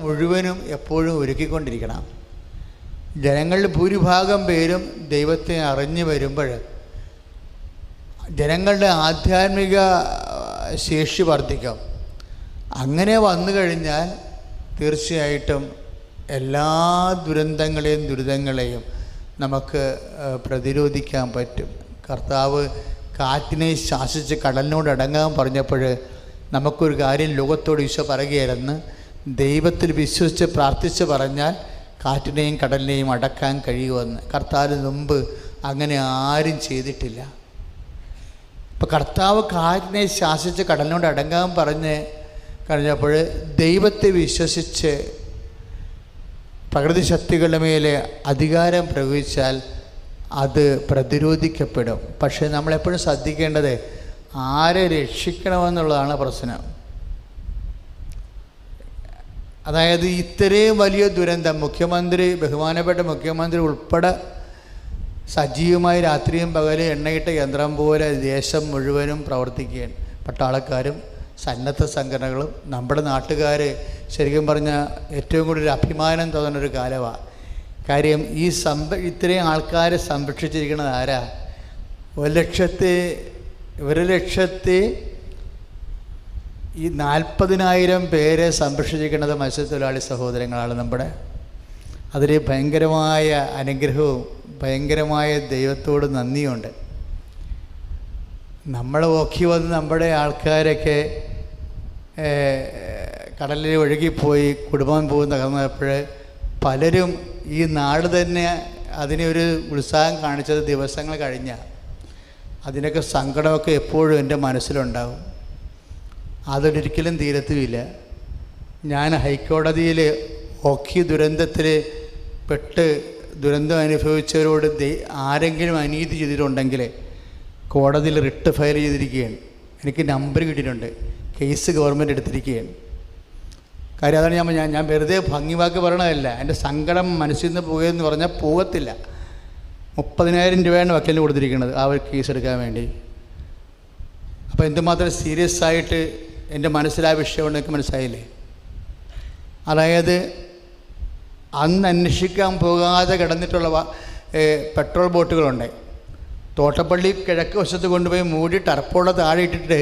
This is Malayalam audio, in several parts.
മുഴുവനും എപ്പോഴും ഒരുക്കിക്കൊണ്ടിരിക്കണം. ജനങ്ങളിൽ ഭൂരിഭാഗം പേരും ദൈവത്തെ അറിഞ്ഞു വരുമ്പോൾ ജനങ്ങളുടെ ആധ്യാത്മിക ശേഷി വർദ്ധിക്കും. അങ്ങനെ വന്നു കഴിഞ്ഞാൽ തീർച്ചയായിട്ടും എല്ലാ ദുരിതങ്ങളെയും നമുക്ക് പ്രതിരോധിക്കാൻ പറ്റും. കർത്താവ് കാറ്റിനെ ശാസിച്ച് കടലിനോട് അടങ്ങാൻ പറഞ്ഞപ്പോൾ നമുക്കൊരു കാര്യം ലോകത്തോട് ഈശോ പറയുകയായിരുന്നു, ദൈവത്തിൽ വിശ്വസിച്ച് പ്രാർത്ഥിച്ച് പറഞ്ഞാൽ കാറ്റിനെയും കടലിനെയും അടക്കാൻ കഴിയുമെന്ന്. കർത്താവിന് മുമ്പ് അങ്ങനെ ആരും ചെയ്തിട്ടില്ല. ഇപ്പോൾ കർത്താവ് കാറ്റിനെ ശാസിച്ച് കടലിനോട് അടങ്ങാൻ കഴിഞ്ഞപ്പോൾ ദൈവത്തെ വിശ്വസിച്ച് പ്രകൃതി ശക്തികളുടെ മേലെ അധികാരം പ്രയോഗിച്ചാൽ അത് പ്രതിരോധിക്കപ്പെടും. പക്ഷേ നമ്മളെപ്പോഴും ശ്രദ്ധിക്കേണ്ടത് ആരെ രക്ഷിക്കണമെന്നുള്ളതാണ് പ്രശ്നം. അതായത് ഇത്രയും വലിയ ദുരന്തം ബഹുമാനപ്പെട്ട മുഖ്യമന്ത്രി ഉൾപ്പെടെ സജീവമായി രാത്രിയും പകലും എണ്ണയിട്ട യന്ത്രം പോലെ ദേശം മുഴുവനും പ്രവർത്തിക്കുകയാണ്. പട്ടാളക്കാരും സന്നദ്ധ സംഘടനകളും നമ്മുടെ നാട്ടുകാർ ശരിക്കും പറഞ്ഞാൽ ഏറ്റവും കൂടുതൽ അഭിമാനം തോന്നുന്നൊരു കാലമാണ്. കാര്യം ഇത്രയും ആൾക്കാരെ സംരക്ഷിച്ചിരിക്കുന്നത് ആരാ? 1,40,000 പേരെ സംരക്ഷിച്ചിരിക്കുന്നത് മത്സ്യത്തൊഴിലാളി സഹോദരങ്ങളാണ് നമ്മുടെ. അതിൽ ഭയങ്കരമായ അനുഗ്രഹവും ഭയങ്കരമായ ദൈവത്തോട് നന്ദിയുണ്ട്. നമ്മൾ നോക്കി വന്ന് നമ്മുടെ ആൾക്കാരൊക്കെ കടലിൽ ഒഴുകിപ്പോയി കുടുംബം തകർന്നപ്പോൾ പലരും ഈ നാട് തന്നെ അതിനൊരു ഉത്സാഹം കാണിച്ചത് ദിവസങ്ങൾ കഴിഞ്ഞാൽ. അതിനൊക്കെ സങ്കടമൊക്കെ എപ്പോഴും എൻ്റെ മനസ്സിലുണ്ടാവും. അതൊരിക്കലും തീരത്തുമില്ല. ഞാൻ ഹൈക്കോടതിയിൽ ഓഖി ദുരന്തത്തിൽ പെട്ട് ദുരന്തം അനുഭവിച്ചവരോട് ആരെങ്കിലും അനീതി ചെയ്തിട്ടുണ്ടെങ്കിൽ കോടതിയിൽ റിട്ട് ഫയൽ ചെയ്തിരിക്കുകയാണ്. എനിക്ക് നമ്പർ കിട്ടിയിട്ടുണ്ട്. കേസ് ഗവൺമെൻറ് എടുത്തിരിക്കുകയാണ്. കാര്യം അതാണ് ഞാൻ വെറുതെ ഭംഗിവാക്ക് പറയണതല്ല. എൻ്റെ സങ്കടം മനസ്സിൽ നിന്ന് പോകുകയെന്ന് പറഞ്ഞാൽ പോകത്തില്ല. 30,000 രൂപയാണ് വക്കീലിന് കൊടുത്തിരിക്കുന്നത് ആ ഒരു കേസ് എടുക്കാൻ വേണ്ടി. അപ്പോൾ എന്തുമാത്രം സീരിയസ് ആയിട്ട് എൻ്റെ മനസ്സിലായ വിഷയമുണ്ട് എനിക്ക് മനസ്സിലായില്ലേ? അതായത് അന്ന് അന്വേഷിക്കാൻ പോകാതെ കിടന്നിട്ടുള്ള പെട്രോൾ ബോട്ടുകളുണ്ട്. തോട്ടപ്പള്ളി കിഴക്ക് വശത്ത് കൊണ്ടുപോയി മൂടി ടർപ്പോടെ താഴെ ഇട്ടിട്ട്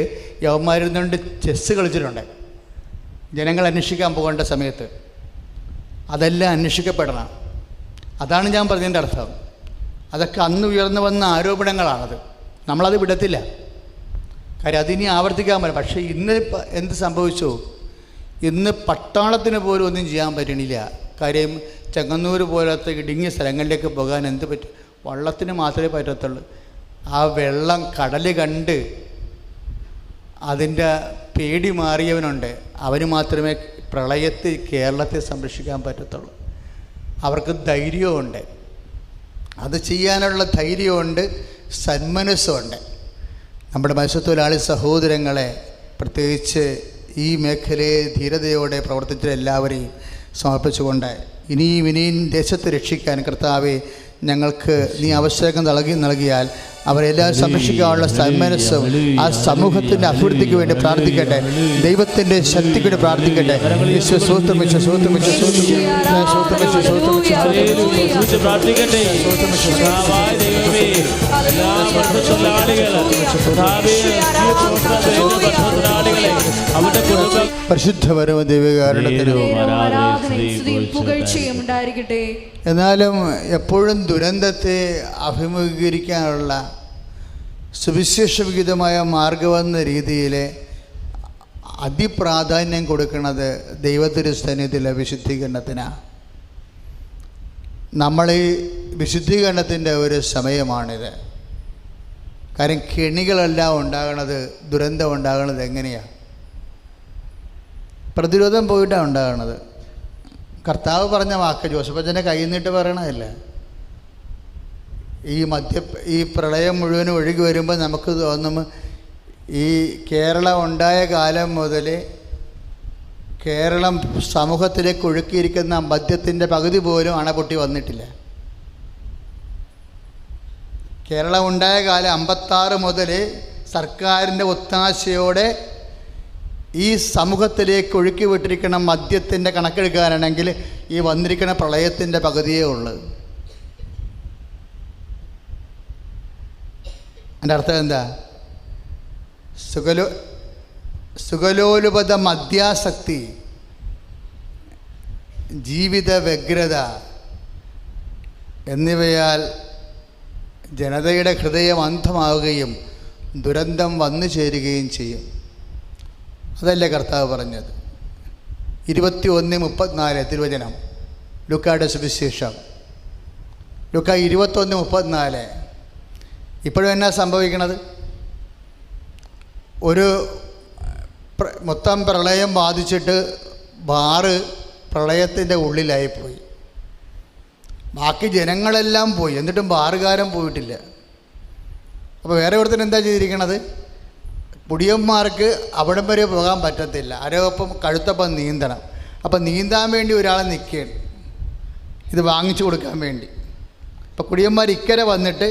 യവന്മാരുന്നുകൊണ്ട് ചെസ്സ് കളിച്ചിട്ടുണ്ട് ജനങ്ങൾ അന്വേഷിക്കാൻ പോകേണ്ട സമയത്ത്. അതെല്ലാം അന്വേഷിക്കപ്പെടണം. അതാണ് ഞാൻ പറഞ്ഞതിൻ്റെ അർത്ഥം. അതൊക്കെ അന്ന് ഉയർന്നു വന്ന ആരോപണങ്ങളാണത്. നമ്മളത് വിടത്തില്ല. കാര്യം അതിനി ആവർത്തിക്കാൻ പറ്റും. പക്ഷേ ഇന്ന് എന്ത് സംഭവിച്ചു? ഇന്ന് പട്ടാളത്തിന് പോലും ഒന്നും ചെയ്യാൻ പറ്റണില്ല. കാര്യം ചെങ്ങന്നൂർ പോലത്തെ ഇടുങ്ങിയ സ്ഥലങ്ങളിലേക്ക് പോകാൻ എന്ത് പറ്റും? വള്ളത്തിന് മാത്രമേ പറ്റത്തുള്ളൂ. ആ വെള്ളം കടൽ കണ്ട് അതിൻ്റെ പേടി മാറിയവനുണ്ട്. അവന് മാത്രമേ പ്രളയത്തിൽ കേരളത്തെ സംരക്ഷിക്കാൻ പറ്റത്തുള്ളൂ. അവർക്ക് ധൈര്യമുണ്ട്. അത് ചെയ്യാനുള്ള ധൈര്യമുണ്ട്, സന്മനസ്സുണ്ട്. നമ്മുടെ മത്സ്യത്തൊഴിലാളി സഹോദരങ്ങളെ പ്രത്യേകിച്ച് ഈ മേഖലയെ ധീരതയോടെ പ്രവർത്തിച്ച എല്ലാവരെയും സമർപ്പിച്ചുകൊണ്ട് ഇനിയും ദേശത്തെ രക്ഷിക്കാൻ കർത്താവെ ഞങ്ങൾക്ക് നീ അവസരം നൽകിയാൽ അവരെല്ലാവരും സംരക്ഷിക്കാനുള്ള സന്മനസ്സും ആ സമൂഹത്തിൻ്റെ അഭിവൃദ്ധിക്ക് വേണ്ടി പ്രാർത്ഥിക്കട്ടെ. ദൈവത്തിൻ്റെ ശക്തിക്ക് വേണ്ടി പ്രാർത്ഥിക്കട്ടെ. പരിശുദ്ധപരമ ദൈവകാരുണ്യത്തിനും എന്നാലും എപ്പോഴും ദുരന്തത്തെ അഭിമുഖീകരിക്കാനുള്ള സുവിശേഷവിഹിതമായ മാർഗമെന്ന രീതിയിൽ അതിപ്രാധാന്യം കൊടുക്കുന്നത് ദൈവത്തിരുസന്നിധിയിലെ വിശുദ്ധീകരണത്തിനാണ്. നമ്മൾ ഈ വിശുദ്ധീകരണത്തിൻ്റെ ഒരു സമയമാണിത്. കാര്യം കെണികളെല്ലാം ഉണ്ടാകണത്, ദുരന്തം ഉണ്ടാകണത് എങ്ങനെയാണ്? പ്രതിരോധം പോയിട്ടാണ് ഉണ്ടാകണത്. കർത്താവ് പറഞ്ഞ വാക്ക് ജോസഫച്ചൻ്റെ കയ്യിൽ നിന്നിട്ട് പറയണതല്ല. ഈ പ്രളയം മുഴുവനും ഒഴുകി വരുമ്പോൾ നമുക്ക് തോന്നും ഈ കേരളം ഉണ്ടായ കാലം മുതൽ കേരളം സമൂഹത്തിലേക്ക് ഒഴുക്കിയിരിക്കുന്ന മദ്യത്തിൻ്റെ പകുതി പോലും അണപൊട്ടി വന്നിട്ടില്ല. കേരളം ഉണ്ടായ കാലം 56 മുതൽ സർക്കാരിൻ്റെ ഒത്താശയോടെ ഈ സമൂഹത്തിലേക്ക് ഒഴുക്കി വിട്ടിരിക്കുന്ന മദ്യത്തിൻ്റെ കണക്കെടുക്കാനാണെങ്കിൽ ഈ വന്നിരിക്കുന്ന പ്രളയത്തിൻ്റെ പകുതിയേ ഉള്ളൂ. എൻ്റെ അർത്ഥം എന്താ? സുഖലോലുപത, മദ്യാസക്തി, ജീവിത വ്യഗ്രത എന്നിവയാൽ ജനതയുടെ ഹൃദയം അന്ധമാവുകയും ദുരന്തം വന്നു ചേരുകയും ചെയ്യും. അതല്ലേ കർത്താവ് പറഞ്ഞത്? 21:34 തിരുവചനം, ലൂക്കായുടെ സുവിശേഷം, ലൂക്ക 21:34. ഇപ്പോഴും എന്നാ സംഭവിക്കണത്? ഒരു മൊത്തം പ്രളയം ബാധിച്ചിട്ട് ബാറ് പ്രളയത്തിൻ്റെ ഉള്ളിലായിപ്പോയി. ബാക്കി ജനങ്ങളെല്ലാം പോയി, എന്നിട്ടും ബാറുകാരൻ പോയിട്ടില്ല. അപ്പോൾ വേറെ ഒരുത്തൻ എന്താ ചെയ്തിരിക്കണത്? കുടിയന്മാർക്ക് അവിടം വരെ പോകാൻ പറ്റത്തില്ല, ആരോപ്പം കഴുത്തപ്പം നീന്തണം. അപ്പം നീന്താൻ വേണ്ടി ഒരാളെ നിൽക്കുകയാണ്, ഇത് വാങ്ങിച്ചു കൊടുക്കാൻ വേണ്ടി. അപ്പോൾ കുടിയന്മാർ ഇക്കരെ വന്നിട്ട്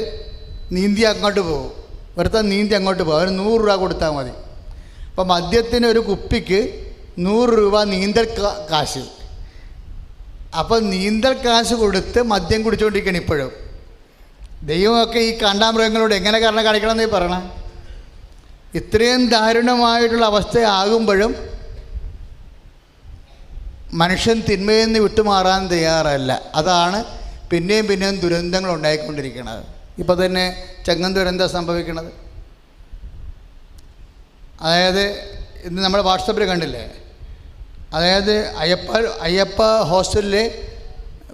നീന്തി അങ്ങോട്ട് പോകും, ഒരുത്തൻ നീന്തി അങ്ങോട്ട് പോകും. അവന് 100 രൂപ കൊടുത്താൽ മതി. അപ്പോൾ മദ്യത്തിന് ഒരു കുപ്പിക്ക് 100 രൂപ നീന്തൽ കാശ്. അപ്പം നീന്തൽ കാശ് കൊടുത്ത് മദ്യം കുടിച്ചുകൊണ്ടിരിക്കണം ഇപ്പോഴും. ദൈവമൊക്കെ ഈ കാണ്ടാമൃഗങ്ങളോട് എങ്ങനെ കാരണം കാണിക്കണമെന്നേ പറയണം. ഇത്രയും ദാരുണമായിട്ടുള്ള അവസ്ഥയാകുമ്പോഴും മനുഷ്യൻ തിന്മയിൽ നിന്ന് വിട്ടുമാറാൻ തയ്യാറല്ല. അതാണ് പിന്നെയും പിന്നെയും ദുരന്തങ്ങൾ ഉണ്ടായിക്കൊണ്ടിരിക്കുന്നത്. ഇപ്പോൾ തന്നെ ചെങ്ങൻ ദുരന്തം സംഭവിക്കുന്നത്. അതായത് ഇന്ന് നമ്മൾ വാട്സപ്പിൽ കണ്ടില്ലേ, അതായത് അയ്യപ്പ ഹോസ്റ്റലിൽ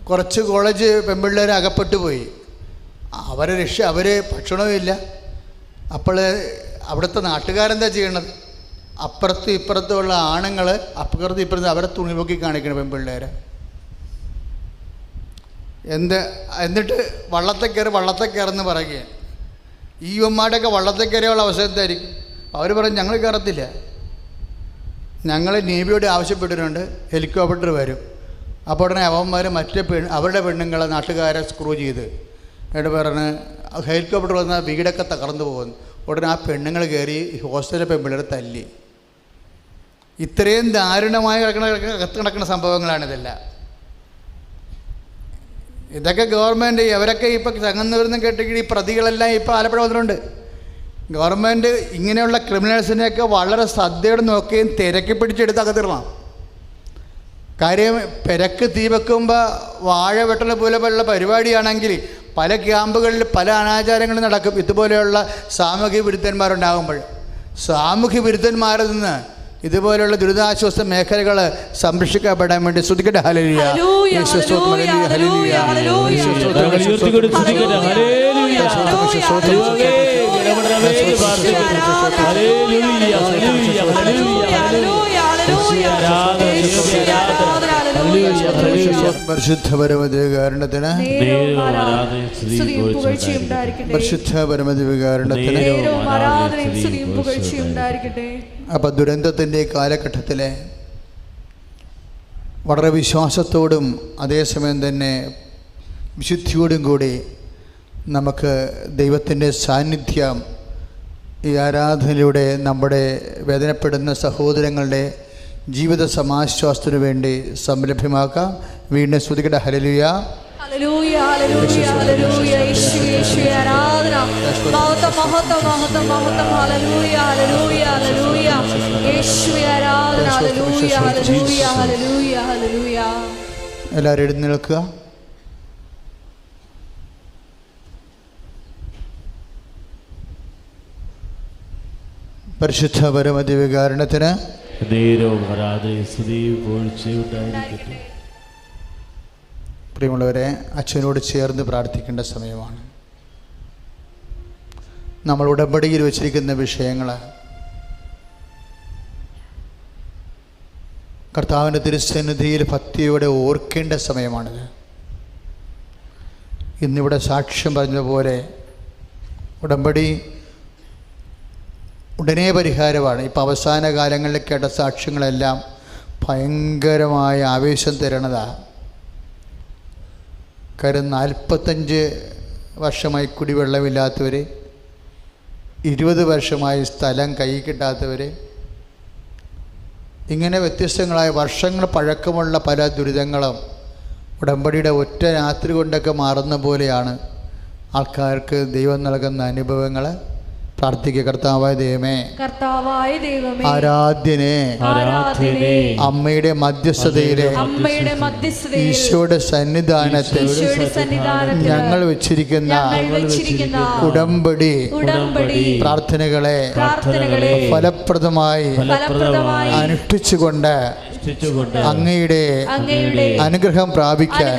കുറച്ച് കോളേജ് പെൺപിള്ളേർ അകപ്പെട്ടു പോയി. അവർ ഭക്ഷണവും ഇല്ല. അപ്പോൾ അവിടുത്തെ നാട്ടുകാരെന്താ ചെയ്യണത്? അപ്പുറത്തും ഇപ്പുറത്തുമുള്ള ആണുങ്ങൾ അപ്പുറത്തും ഇപ്പുറത്തും അവരെ തുണിപൊക്കി കാണിക്കണം പെൺപിള്ളേരെ. എന്നിട്ട് വള്ളത്തെ കയറുന്ന് പറയുകയാണ്. ഈ യുവന്മാരുടെയൊക്കെ വള്ളത്തെ കയറിയുള്ള അവസ്ഥ എന്തായിരിക്കും? അവർ പറയും ഞങ്ങൾ കയറത്തില്ല, ഞങ്ങൾ നേവിയോട് ആവശ്യപ്പെട്ടിട്ടുണ്ട്, ഹെലികോപ്റ്റർ വരും. അപ്പോൾ ഉടനെ അവന്മാർ അവരുടെ പെണ്ണുങ്ങളെ നാട്ടുകാരെ സ്ക്രൂ ചെയ്ത് എന്നിട്ട് പറഞ്ഞ് ഹെലികോപ്റ്റർ വന്നാൽ വീടൊക്കെ തകർന്നു പോകുന്നു. ഉടനെ ആ പെണ്ണുങ്ങൾ കയറി ഹോസ്റ്റലിലെ പെൺപിള്ളേരെ തല്ലി. ഇത്രയും ദാരുണമായി നടക്കുന്ന സംഭവങ്ങളാണിതെല്ലാം. ഇതൊക്കെ ഗവൺമെൻറ് അവരൊക്കെ ഇപ്പോൾ ചങ്ങന്നൂരിൽ കേട്ടിട്ട് ഈ പ്രതികളെല്ലാം ഇപ്പോൾ ആലപ്പുഴ വന്നിട്ടുണ്ട്. ഗവൺമെൻറ് ഇങ്ങനെയുള്ള ക്രിമിനൽസിനെയൊക്കെ വളരെ ശ്രദ്ധയോടെ നോക്കുകയും തിരക്കി പിടിച്ചെടുത്ത് അകത്തിടണം. കാര്യം പെരക്ക് തീ വെക്കുമ്പോൾ വാഴ വെട്ടൽ പോലെയുള്ള പരിപാടിയാണെങ്കിൽ പല ക്യാമ്പുകളിൽ പല അനാചാരങ്ങളും നടക്കും. ഇതുപോലെയുള്ള സാമൂഹ്യ വിരുദ്ധന്മാരുണ്ടാകുമ്പോൾ സാമൂഹ്യ വിരുദ്ധന്മാരിൽ നിന്ന് ഇതുപോലെയുള്ള ദുരിതാശ്വാസ മേഖലകൾ സംരക്ഷിക്കപ്പെടാൻ വേണ്ടി സ്തുതിക്കട്ടെ. ഹല്ലേലൂയ, പരിശുദ്ധ പരമദിവ്യകാരുണ്യത്തിന്, പരിശുദ്ധ പരമദിവ്യകാരുണ്യത്തിന്. അപ്പം ദുരന്തത്തിൻ്റെ കാലഘട്ടത്തിൽ വളരെ വിശ്വാസത്തോടും അതേസമയം തന്നെ വിശുദ്ധിയോടും കൂടി നമുക്ക് ദൈവത്തിൻ്റെ സാന്നിധ്യം ഈ ആരാധനയിലൂടെ നമ്മുടെ വേദനപ്പെടുന്ന സഹോദരങ്ങളുടെ ജീവിത സമാശ്വാസത്തിനു വേണ്ടി സംലഭ്യമാക്കാം. വീണ്ടും സ്തുതിക്കട്ടെ. ഹല്ലേലൂയ, ഹല്ലേലൂയ, ഹല്ലേലൂയ, ഹല്ലേലൂയ. യേശുവേ, യേശുവേ ആരാധന, മഹത്വം, മഹത്വം, മഹത്വം, മഹത്വം. ഹല്ലേലൂയ, ഹല്ലേലൂയ, ഹല്ലേലൂയ. യേശുവേ ആരാധന. ഹല്ലേലൂയ, ഹല്ലേലൂയ, ഹല്ലേലൂയ, ഹല്ലേലൂയ. എല്ലാവരും എഴുന്നേൽക്കുക. പരിശുദ്ധ പരമദിവ്യകാരുണ്യത്തിന് പ്രിയമുള്ളവരെ, അച്ഛനോട് ചേർന്ന് പ്രാർത്ഥിക്കേണ്ട സമയമാണ്. നമ്മൾ ഉടമ്പടിയിൽ വച്ചിരിക്കുന്ന വിഷയങ്ങൾ കർത്താവിൻ്റെ തിരുസന്നിധിയിൽ ഭക്തിയോടെ ഓർക്കേണ്ട സമയമാണിത്. ഇന്നിവിടെ സാക്ഷ്യം പറഞ്ഞതുപോലെ ഉടമ്പടി ഉടനെ പരിഹാരമാണ്. ഇപ്പം അവസാന കാലങ്ങളിൽ കേട്ട സാക്ഷ്യങ്ങളെല്ലാം ഭയങ്കരമായ ആവേശം തരണതാണ്. കാര്യം 45 വർഷമായി കുടിവെള്ളമില്ലാത്തവർ, 20 വർഷമായി സ്ഥലം കൈ കിട്ടാത്തവർ, ഇങ്ങനെ വ്യത്യസ്തങ്ങളായ വർഷങ്ങൾ പഴക്കമുള്ള പല ദുരിതങ്ങളും ഉടമ്പടിയുടെ ഒറ്റ രാത്രി കൊണ്ടൊക്കെ മാറുന്ന പോലെയാണ് ആൾക്കാർക്ക് ദൈവം നൽകുന്ന അനുഭവങ്ങൾ. പ്രാർത്ഥിക്കുക. കർത്താവായ ദൈവമേ, ആരാധ്യനെ അമ്മയുടെ മധ്യസ്ഥതയിലെ ഈശോയുടെ സന്നിധാനത്തിൽ ഞങ്ങൾ വെച്ചിരിക്കുന്ന ഉടമ്പടി പ്രാർത്ഥനകളെ ഫലപ്രദമായി അനുഷ്ഠിച്ചുകൊണ്ട് അങ്ങയുടെ അനുഗ്രഹം പ്രാപിക്കാൻ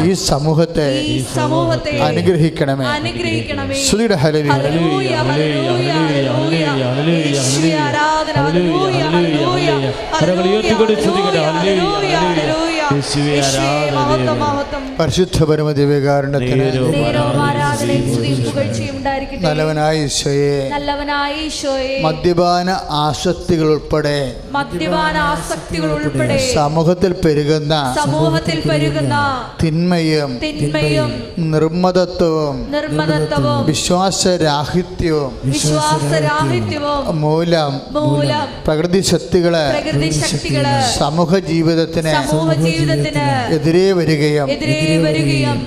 ഈ സമൂഹത്തെ അനുഗ്രഹിക്കണമേ. സ്തുതിയുടെ ഹല്ലേലൂയ. പരിശുദ്ധ പരമ ദിവ്യകാരുണ്യത്തിന് നല്ലവനായ ഈശോയെ, മദ്യപാന ആസക്തികൾ ഉൾപ്പെടെ സമൂഹത്തിൽ പെരുകുന്ന തിന്മയും നിർമ്മതത്വവും വിശ്വാസരാഹിത്യവും മൂലം പ്രകൃതി ശക്തികള് സമൂഹ ജീവിതത്തിന് എതിരെ വരികയും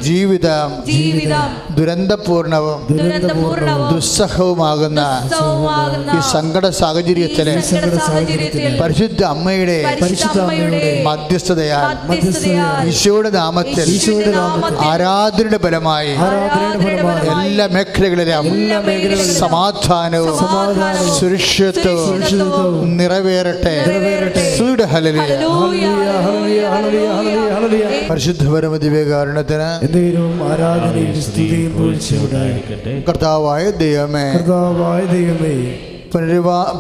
ജീവിതം ദുരന്തപൂർണവും ദുസ്സഹവുമാകുന്ന ഈ സങ്കട സാഹചര്യത്തില് പരിശുദ്ധ അമ്മയുടെ മധ്യസ്ഥതയാൽ ഈശോയുടെ നാമത്തിൽ ആരാധനയുടെ ഫലമായി എല്ലാ മേഖലകളിലും സമാധാനവും സുരക്ഷിതത്വവും നിറവേറട്ടെ. പരിശുദ്ധ പരമ ദിവ്യകാരുണ്യത്തിന് കർത്താവായ ദൈവമേ,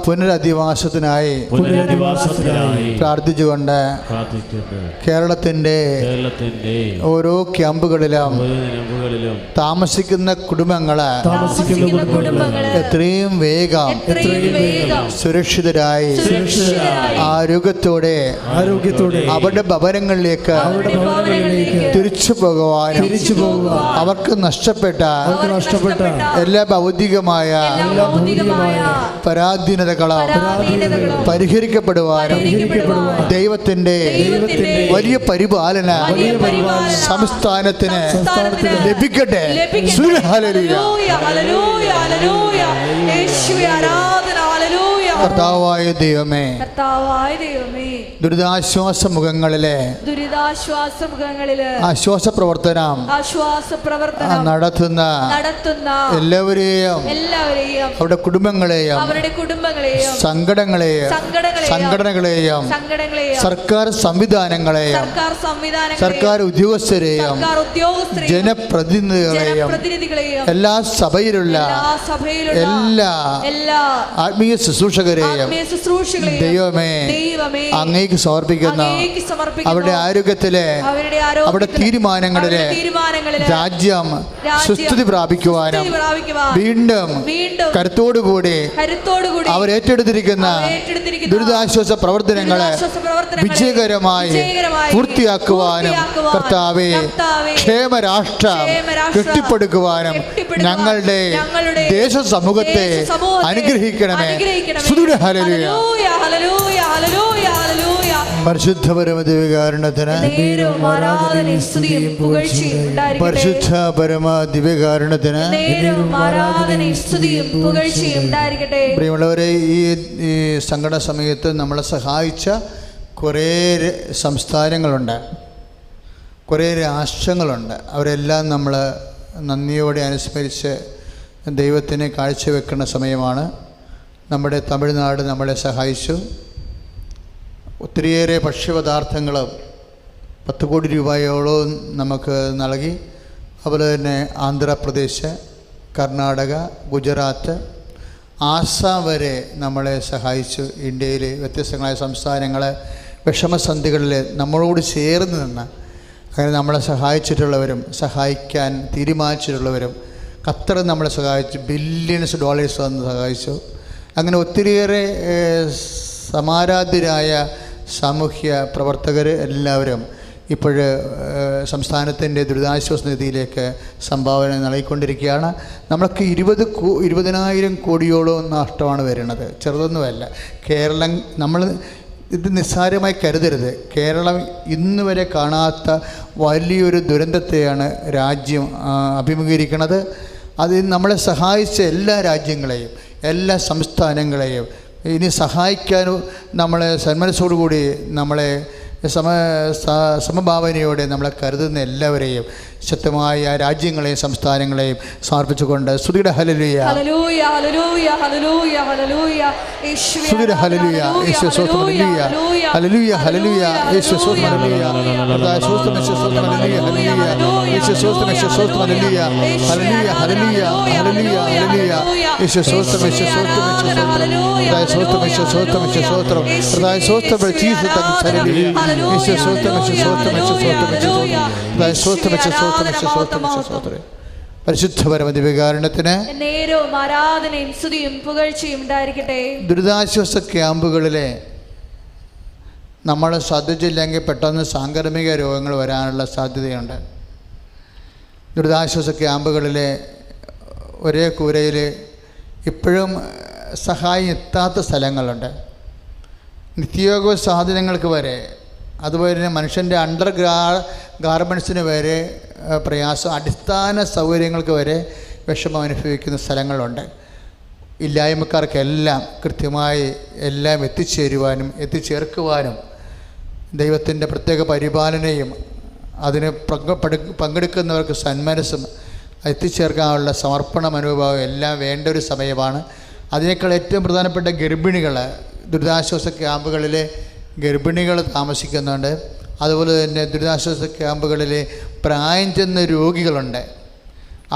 പുനരധിവാസത്തിനായി പ്രാർത്ഥിച്ചുകൊണ്ട് കേരളത്തിൻ്റെ ഓരോ ക്യാമ്പുകളിലും താമസിക്കുന്ന കുടുംബങ്ങള് എത്രയും വേഗം സുരക്ഷിതരായി ആരോഗ്യത്തോടെ അവരുടെ ഭവനങ്ങളിലേക്ക് തിരിച്ചു പോകുവാനും അവർക്ക് നഷ്ടപ്പെട്ട എല്ലാ ഭൗതികമായ പരാധീനതകളാൽ പരിഹരിക്കപ്പെടുവാനും ദൈവത്തിന്റെ വലിയ പരിപാലന സംസ്ഥാനത്തിന് ലഭിക്കട്ടെ. കർത്താവായ ദൈവമേ, ദുരിതാശ്വാസ മുഖങ്ങളിലെ ആശ്വാസ പ്രവർത്തനം നടത്തുന്ന എല്ലാവരെയും അവരുടെ കുടുംബങ്ങളെയും സംഘടനകളെയും സർക്കാർ സംവിധാനങ്ങളെയും സർക്കാർ ഉദ്യോഗസ്ഥരെയും ജനപ്രതിനിധികളെയും എല്ലാ സഭയിലുള്ള എല്ലാ ആത്മീയ ശുശ്രൂഷകരെയും ദൈവമേ അങ്ങേക്ക് സമർപ്പിക്കുന്ന അവരുടെ ആരോഗ്യത്തിലെ അവരുടെ തീരുമാനങ്ങളിലെ രാജ്യം സുസ്ഥിതി പ്രാപിക്കുവാനും വീണ്ടും കരുത്തോടുകൂടി അവർ ഏറ്റെടുത്തിരിക്കുന്ന ദുരിതാശ്വാസ പ്രവർത്തനങ്ങളെ വിജയകരമായി പൂർത്തിയാക്കുവാനും കർത്താവേ ക്ഷേമരാഷ്ട്രം കെട്ടിപ്പടുക്കുവാനും ഞങ്ങളുടെ ദേശ സമൂഹത്തെ അനുഗ്രഹിക്കണമേ. പരിശുദ്ധ പരമ ദിവ്യകാരുണ്യത്തിന് പരിശുദ്ധ പരമ ദിവ്യകാരുണ്യത്തിന് പ്രിയമുള്ളവരെ, ഈ സങ്കട സമയത്ത് നമ്മളെ സഹായിച്ച കുറേ സംസ്ഥാനങ്ങളുണ്ട്, കുറേ രാഷ്ട്രങ്ങളുണ്ട്. അവരെല്ലാം നമ്മൾ നന്ദിയോടെ അനുസ്മരിച്ച് ദൈവത്തിന് കാഴ്ചവെക്കുന്ന സമയമാണ്. നമ്മുടെ തമിഴ്നാട് നമ്മളെ സഹായിച്ചു. ഒത്തിരിയേറെ ഭക്ഷ്യപദാർത്ഥങ്ങളും 10 കോടി രൂപയോളം നമുക്ക് നൽകി. അതുപോലെ തന്നെ ആന്ധ്രാപ്രദേശ്, കർണാടക, ഗുജറാത്ത്, ആസാം വരെ നമ്മളെ സഹായിച്ചു. ഇന്ത്യയിലെ വ്യത്യസ്തങ്ങളായ സംസ്ഥാനങ്ങൾ വിഷമസന്ധികളിൽ നമ്മളോട് ചേർന്ന് നിന്ന് അങ്ങനെ നമ്മളെ സഹായിച്ചിട്ടുള്ളവരും സഹായിക്കാൻ തീരുമാനിച്ചിട്ടുള്ളവരും ഖത്തർ നമ്മളെ സഹായിച്ചു. ബില്യൺസ് ഡോളേഴ്സ് വന്ന് സഹായിച്ചു. അങ്ങനെ ഒത്തിരിയേറെ സമാരാധ്യരായ സാമൂഹ്യ പ്രവർത്തകർ എല്ലാവരും ഇപ്പോൾ സംസ്ഥാനത്തിൻ്റെ ദുരിതാശ്വാസ നിധിയിലേക്ക് സംഭാവന നൽകിക്കൊണ്ടിരിക്കുകയാണ്. നമ്മൾക്ക് 20,000 കോടിയോളം നഷ്ടമാണ് വരുന്നത്, ചെറുതൊന്നുമല്ല. കേരളം നമ്മൾ ഇത് നിസ്സാരമായി കരുതരുത്. കേരളം ഇന്ന് വരെ കാണാത്ത വലിയൊരു ദുരന്തത്തെയാണ് രാജ്യം അഭിമുഖീകരിക്കുന്നത്. അത് നമ്മളെ സഹായിച്ച എല്ലാ രാജ്യങ്ങളെയും എല്ലാ സംസ്ഥാനങ്ങളെയും ഇനി സഹായിക്കാനും നമ്മളെ സന്മനസ്സോടുകൂടി നമ്മളെ സമഭാവനയോടെ നമ്മളെ കരുതുന്ന എല്ലാവരെയും ശക്തമായ രാജ്യങ്ങളെയും സംസ്ഥാനങ്ങളെയും സമർപ്പിച്ചുകൊണ്ട് സ്തുതിയുടെ ഹല്ലേലൂയ ഹല്ലേലൂയ ഹല്ലേലൂയ ഹല്ലേലൂയ ഹല്ലേലൂയ സ്തുതിയുടെ ഹല്ലേലൂയ യേശുവേ സ്തോത്രം ഹല്ലേലൂയ ഹല്ലേലൂയ ഹല്ലേലൂയ യേശുവേ സ്തോത്രം ഹല്ലേലൂയ കർത്താവേ സ്തോത്രം യേശുവേ സ്തോത്രം ഹല്ലേലൂയ ഹല്ലേലൂയ യേശുവേ സ്തോത്രം യേശുവേ സ്തോത്രം ഹല്ലേലൂയ ഹല്ലേലൂയ ഹല്ലേലൂയ ഹല്ലേലൂയ ഹല്ലേലൂയ യേശുവേ സ്തോത്രം യേശുവേ സ്തോത്രം യേശുവേ സ്തോത്രം കർത്താവേ സ്തോത്രം യേശുവേ സ്തോത്രം യേശുവേ സ്തോത്രം കർത്താവേ സ്തോത്രം ജീസസ് തമ്പി ഹല്ലേലൂയ യേശുവേ സ്തോത്രം യേശുവേ സ്തോത്രം യേശുവേ സ്തോത്രം കർത്താവേ സ്തോത്രം യേശുവേ സ്തോത്രം പരിശുദ്ധ പരമദിവ്യകാരുണ്യത്തിന് നേരവും ആരാധനയും സ്തുതിയും പുകഴ്ചയും ഉണ്ടായിരിക്കട്ടെ. ദുരിതാശ്വാസ ക്യാമ്പുകളിലെ നമ്മൾ ശ്രദ്ധിച്ചില്ലെങ്കിൽ പെട്ടെന്ന് സാംക്രമിക രോഗങ്ങൾ വരാനുള്ള സാധ്യതയുണ്ട്. ദുരിതാശ്വാസ ക്യാമ്പുകളിലെ ഒരേ കൂരയിൽ ഇപ്പോഴും സഹായം എത്താത്ത സ്ഥലങ്ങളുണ്ട്. നിത്യോപയോഗ സാധനങ്ങൾക്ക് വരെ, അതുപോലെ തന്നെ മനുഷ്യൻ്റെ ഗാർമെൻറ്റ്സിന് വരെ പ്രയാസം, അടിസ്ഥാന സൗകര്യങ്ങൾക്ക് വരെ വിഷമം അനുഭവിക്കുന്ന സ്ഥലങ്ങളുണ്ട്. ഇല്ലായ്മക്കാർക്കെല്ലാം കൃത്യമായി എല്ലാം എത്തിച്ചേർക്കുവാനും ദൈവത്തിൻ്റെ പ്രത്യേക പരിപാലനയും അതിന് പങ്കെടുക്കുന്നവർക്ക് സന്മനസ്സും എത്തിച്ചേർക്കാനുള്ള സമർപ്പണ മനോഭാവം എല്ലാം വേണ്ട ഒരു സമയമാണ്. അതിനേക്കാൾ ഏറ്റവും പ്രധാനപ്പെട്ട ഗർഭിണികൾ, ദുരിതാശ്വാസ ക്യാമ്പുകളിലെ ഗർഭിണികൾ താമസിക്കുന്നുണ്ട്. അതുപോലെ തന്നെ ദുരിതാശ്വാസ ക്യാമ്പുകളിൽ പ്രായം ചെന്ന രോഗികളുണ്ട്.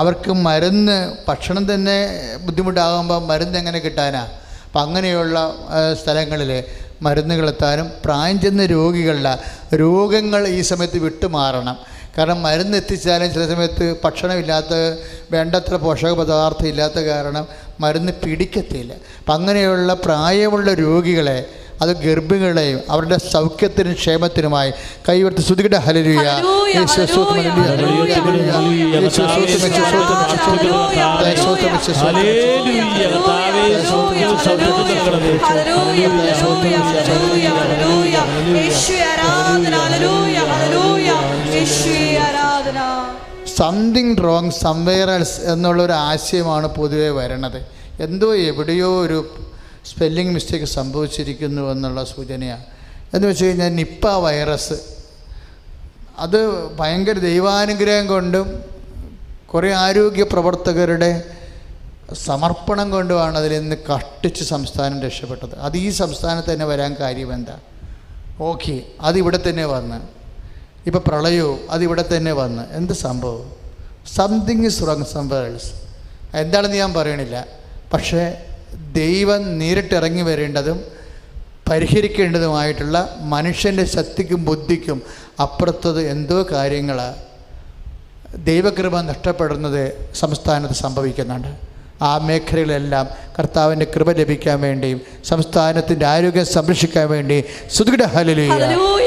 അവർക്ക് മരുന്ന്, ഭക്ഷണം തന്നെ ബുദ്ധിമുട്ടാകുമ്പോൾ മരുന്ന് എങ്ങനെ കിട്ടാനാ? അപ്പം അങ്ങനെയുള്ള സ്ഥലങ്ങളിൽ മരുന്നുകളെത്താനും പ്രായം ചെന്ന രോഗികളുടെ രോഗങ്ങൾ ഈ സമയത്ത് വിട്ടുമാറണം. കാരണം മരുന്ന് എത്തിച്ചാലും ചില സമയത്ത് ഭക്ഷണമില്ലാത്ത, വേണ്ടത്ര പോഷക പദാർത്ഥം ഇല്ലാത്ത കാരണം മരുന്ന് പിടിക്കത്തില്ല. അപ്പം അങ്ങനെയുള്ള പ്രായമുള്ള രോഗികളെ, അത് ഗർഭിണികളെയും അവരുടെ സൗഖ്യത്തിനും ക്ഷേമത്തിനുമായി കൈവർത്തി സ്തുതിക്കട്ടെ. ഹല്ലേലൂയ യേശുവേ സ്തോത്രം ഹല്ലേലൂയ ഹല്ലേലൂയ യേശുവേ സംതിങ് റോങ് സംവെയർ എൽസ് എന്നുള്ളൊരു ആശയമാണ് പൊതുവെ വരണത്. എന്തോ എവിടെയോ ഒരു സ്പെല്ലിംഗ് മിസ്റ്റേക്ക് സംഭവിച്ചിരിക്കുന്നു എന്നുള്ള സൂചനയാണ്. എന്ന് വെച്ച് കഴിഞ്ഞാൽ നിപ്പ വൈറസ്, അത് ഭയങ്കര ദൈവാനുഗ്രഹം കൊണ്ടും കുറേ ആരോഗ്യ പ്രവർത്തകരുടെ സമർപ്പണം കൊണ്ടുമാണ് അതിൽ നിന്ന് കഷ്ടിച്ച് സംസ്ഥാനം രക്ഷപ്പെട്ടത്. അത് ഈ സംസ്ഥാനത്ത് തന്നെ വരാൻ കാര്യം എന്താ? ഓക്കെ, അതിവിടെ തന്നെ വന്ന്, ഇപ്പോൾ പ്രളയവും അതിവിടെ തന്നെ വന്ന്, എന്ത് സംഭവം? Something is wrong somewhere else. എന്താണെന്ന് ഞാൻ പറയണില്ല, പക്ഷേ ദൈവം നേരിട്ടിറങ്ങി വരേണ്ടതും പരിഹരിക്കേണ്ടതുമായിട്ടുള്ള മനുഷ്യൻ്റെ ശക്തിക്കും ബുദ്ധിക്കും അപ്പുറത്തത് എന്തോ കാര്യങ്ങളാണ്. ദൈവകൃപ നഷ്ടപ്പെടുന്നത് സംസ്ഥാനത്ത് സംഭവിക്കുന്നുണ്ട്. ആ മേഖലകളിലെല്ലാം കർത്താവിൻ്റെ കൃപ ലഭിക്കാൻ വേണ്ടിയും സംസ്ഥാനത്തിൻ്റെ ആരോഗ്യം സംരക്ഷിക്കാൻ വേണ്ടി സ്തുതിക്കട്ടെ. ഹല്ലേലൂയ